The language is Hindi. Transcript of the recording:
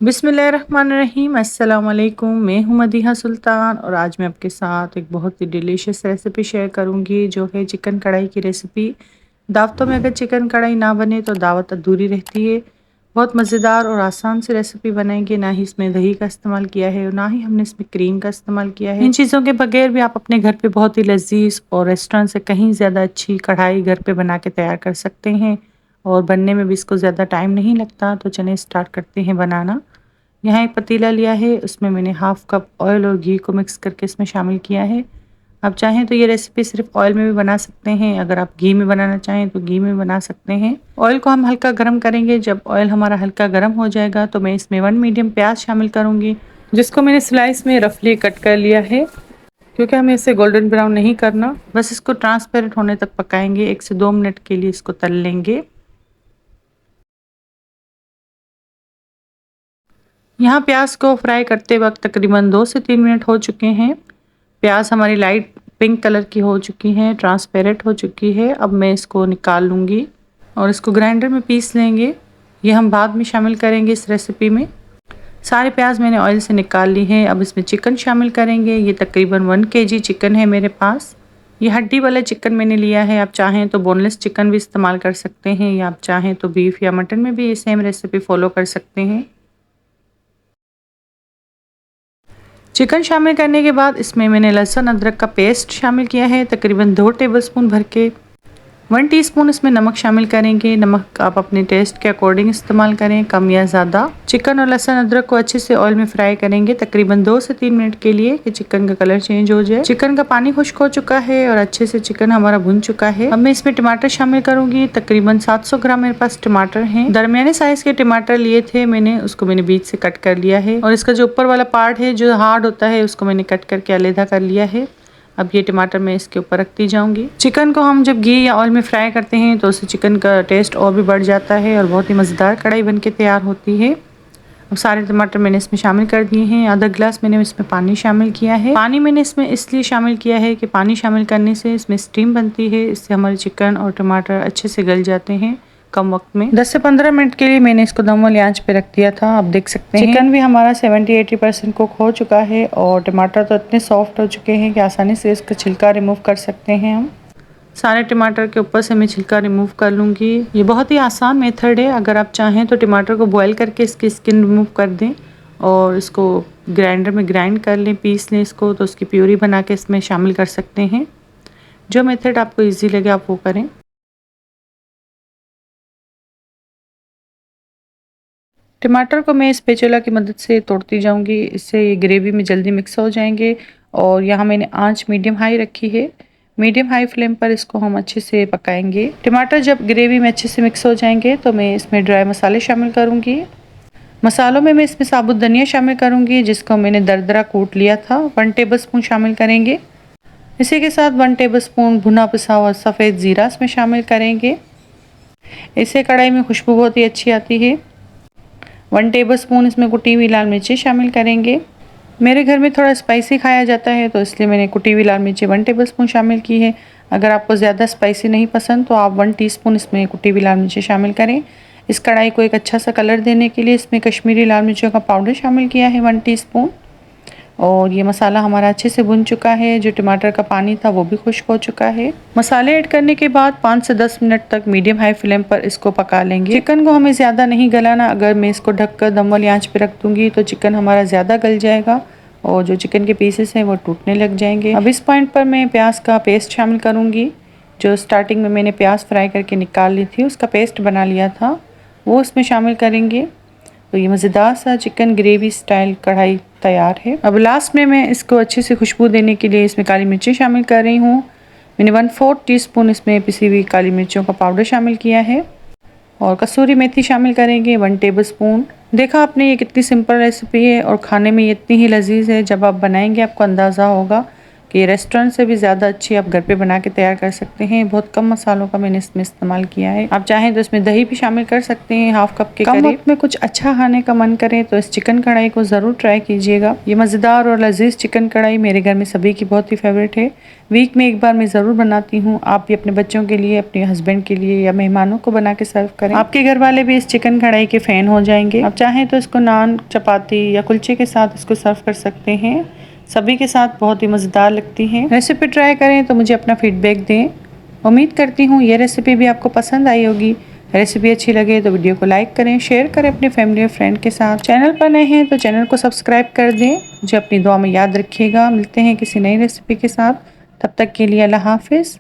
बिस्मिल्लाहिर्रहमानिर्रहीम। अस्सलाम वालेकुम। मैं हूं मदीहा सुल्तान और आज मैं आपके साथ एक बहुत ही डिलीशियस रेसिपी शेयर करूंगी जो है चिकन कढ़ाई की रेसिपी। दावतों में अगर चिकन कढ़ाई ना बने तो दावत अधूरी रहती है। बहुत मज़ेदार और आसान सी रेसिपी बनाएंगे। ना ही इसमें दही का इस्तेमाल किया है और ना ही हमने इसमें क्रीम का इस्तेमाल किया है। इन चीज़ों के बगैर भी आप अपने घर पे बहुत ही लजीज और रेस्टोरेंट से कहीं ज़्यादा अच्छी कढ़ाई घर पे बना के तैयार कर सकते हैं और बनने में भी इसको ज़्यादा टाइम नहीं लगता। तो चलिए स्टार्ट करते हैं बनाना। यहाँ एक पतीला लिया है, उसमें मैंने हाफ कप ऑयल और घी को मिक्स करके इसमें शामिल किया है। आप चाहें तो ये रेसिपी सिर्फ ऑयल में भी बना सकते हैं। अगर आप घी में बनाना चाहें तो घी में बना सकते हैं। ऑयल को हम हल्का गर्म करेंगे। जब ऑयल हमारा हल्का गर्म हो जाएगा तो मैं इसमें 1 मीडियम प्याज शामिल करूंगी, जिसको मैंने स्लाइस में रफली कट कर लिया है, क्योंकि हमें इसे गोल्डन ब्राउन नहीं करना। बस इसको ट्रांसपेरेंट होने तक पकाएंगे। 1 से 2 मिनट के लिए इसको तल लेंगे। यहाँ प्याज को फ्राई करते वक्त तकरीबन 2 से 3 मिनट हो चुके हैं। प्याज हमारी लाइट पिंक कलर की हो चुकी है, ट्रांसपेरेंट हो चुकी है। अब मैं इसको निकाल लूँगी और इसको ग्राइंडर में पीस लेंगे। ये हम बाद में शामिल करेंगे इस रेसिपी में। सारे प्याज मैंने ऑयल से निकाल ली है। अब इसमें चिकन शामिल करेंगे। ये तकरीबन 1 केजी चिकन है मेरे पास। ये हड्डी वाला चिकन मैंने लिया है। आप चाहें तो बोनलेस चिकन भी इस्तेमाल कर सकते हैं, या आप चाहें तो बीफ या मटन में भी ये सेम रेसिपी फॉलो कर सकते हैं। चिकन शामिल करने के बाद इसमें मैंने लहसुन अदरक का पेस्ट शामिल किया है, तकरीबन 2 टेबलस्पून भर के। 1 टीस्पून इसमें नमक शामिल करेंगे। नमक आप अपने टेस्ट के अकॉर्डिंग इस्तेमाल करें, कम या ज़्यादा। चिकन और लहसुन अदरक को अच्छे से ऑयल में फ्राई करेंगे तकरीबन 2 से 3 मिनट के लिए, कि चिकन का कलर चेंज हो जाए। चिकन का पानी खुश्क हो चुका है और अच्छे से चिकन हमारा भुन चुका है। अब मैं इसमें टमाटर शामिल करूंगी। तकरीबन 700 ग्राम मेरे पास टमाटर हैं। दरमियाने साइज के टमाटर लिए थे मैंने, उसको मैंने बीच से कट कर लिया है और इसका जो ऊपर वाला पार्ट है जो हार्ड होता है उसको मैंने कट करके अलग कर लिया है। अब ये टमाटर मैं इसके ऊपर रखती जाऊंगी। चिकन को हम जब घी या ऑयल में फ्राई करते हैं तो उससे चिकन का टेस्ट और भी बढ़ जाता है और बहुत ही मज़ेदार कढ़ाई बनके तैयार होती है। अब सारे टमाटर मैंने इसमें शामिल कर दिए हैं। आधा गिलास मैंने इसमें पानी शामिल किया है। पानी मैंने इसमें इसलिए शामिल किया है कि पानी शामिल करने से इसमें स्टीम बनती है, इससे हमारे चिकन और टमाटर अच्छे से गल जाते हैं कम वक्त में। 10 से 15 मिनट के लिए मैंने इसको दम वाली आंच पे रख दिया था। आप देख सकते हैं चिकन भी हमारा 70-80% कुक हो चुका है और टमाटर तो इतने सॉफ्ट हो चुके हैं कि आसानी से इसका छिलका रिमूव कर सकते हैं हम। सारे टमाटर के ऊपर से मैं छिलका रिमूव कर लूँगी। ये बहुत ही आसान मेथड है। अगर आप चाहें तो टमाटर को बॉयल करके इसकी स्किन रिमूव कर दें और इसको ग्राइंडर में ग्राइंड कर लें, पीस लें इसको, तो उसकी प्यूरी बना के इसमें शामिल कर सकते हैं। जो मेथड आपको ईजी लगे आप वो करें। टमाटर को मैं स्पैचुला की मदद से तोड़ती जाऊंगी, इससे ये ग्रेवी में जल्दी मिक्स हो जाएंगे। और यहाँ मैंने आंच मीडियम हाई रखी है। मीडियम हाई फ्लेम पर इसको हम अच्छे से पकाएंगे। टमाटर जब ग्रेवी में अच्छे से मिक्स हो जाएंगे तो मैं इसमें ड्राई मसाले शामिल करूंगी। मसालों में मैं इसमें साबुत धनिया शामिल करूंगी, जिसको मैंने दरदरा कूट लिया था। 1 टेबलस्पून शामिल करेंगे। इसी के साथ 1 टेबलस्पून भुना पिसा हुआ सफ़ेद ज़ीरा इसमें शामिल करेंगे। इससे कढ़ाई में खुशबू बहुत ही अच्छी आती है। 1 टेबलस्पून इसमें कुटी हुई लाल मिर्ची शामिल करेंगे। मेरे घर में थोड़ा स्पाइसी खाया जाता है तो इसलिए मैंने कुटी हुई लाल मिर्ची 1 टेबलस्पून शामिल की है। अगर आपको ज़्यादा स्पाइसी नहीं पसंद तो आप 1 टीस्पून इसमें कुटी हुई लाल मिर्ची शामिल करें। इस कढ़ाई को एक अच्छा सा कलर देने के लिए इसमें कश्मीरी लाल मिर्चों का पाउडर शामिल किया है 1 टीस्पून। और ये मसाला हमारा अच्छे से भुन चुका है। जो टमाटर का पानी था वो भी खुश्क हो चुका है। मसाले ऐड करने के बाद 5 से 10 मिनट तक मीडियम हाई फ्लेम पर इसको पका लेंगे। चिकन को हमें ज़्यादा नहीं गलाना। अगर मैं इसको ढककर दम वाली आंच पे रख दूंगी तो चिकन हमारा ज़्यादा गल जाएगा और जो चिकन के पीसेस हैं वो टूटने लग जाएंगे। अब इस पॉइंट पर मैं प्याज का पेस्ट शामिल करूँगी। जो स्टार्टिंग में मैंने प्याज फ्राई करके निकाल ली थी उसका पेस्ट बना लिया था, वो इसमें शामिल करेंगे। तो ये मज़ेदार सा चिकन ग्रेवी स्टाइल कढ़ाई तैयार है। अब लास्ट में मैं इसको अच्छे से खुशबू देने के लिए इसमें काली मिर्ची शामिल कर रही हूँ। मैंने 1/4 टीस्पून इसमें पिसी हुई काली मिर्चों का पाउडर शामिल किया है और कसूरी मेथी शामिल करेंगे 1 टेबलस्पून। देखा आपने, ये कितनी सिंपल रेसिपी है और खाने में ये इतनी ही लजीज है। जब आप बनाएंगे आपको अंदाज़ा होगा कि रेस्टोरेंट से भी ज़्यादा अच्छी आप घर पे बना के तैयार कर सकते हैं। बहुत कम मसालों का मैंने इसमें इस्तेमाल किया है। आप चाहें तो इसमें दही भी शामिल कर सकते हैं, हाफ कप के करीब। कम वक्त में कुछ अच्छा खाने का मन करे तो इस चिकन कढ़ाई को ज़रूर ट्राई कीजिएगा। ये मज़ेदार और लजीज चिकन कढ़ाई मेरे घर में सभी की बहुत ही फेवरेट है। वीक में एक बार मैं ज़रूर बनाती हूँ। आप भी अपने बच्चों के लिए, अपने हस्बैंड के लिए या मेहमानों को बना के सर्व करें। आपके घर वाले भी इस चिकन कढ़ाई के फ़ैन हो जाएंगे। आप चाहें तो इसको नान, चपाती या कुलचे के साथ इसको सर्व कर सकते हैं। सभी के साथ बहुत ही मज़ेदार लगती है। रेसिपी ट्राई करें तो मुझे अपना फीडबैक दें। उम्मीद करती हूँ ये रेसिपी भी आपको पसंद आई होगी। रेसिपी अच्छी लगे तो वीडियो को लाइक करें, शेयर करें अपने फैमिली और फ्रेंड के साथ। चैनल पर नए हैं तो चैनल को सब्सक्राइब कर दें। मुझे अपनी दुआ में याद रखिएगा। मिलते हैं किसी नई रेसिपी के साथ। तब तक के लिए अल्लाह हाफिज़।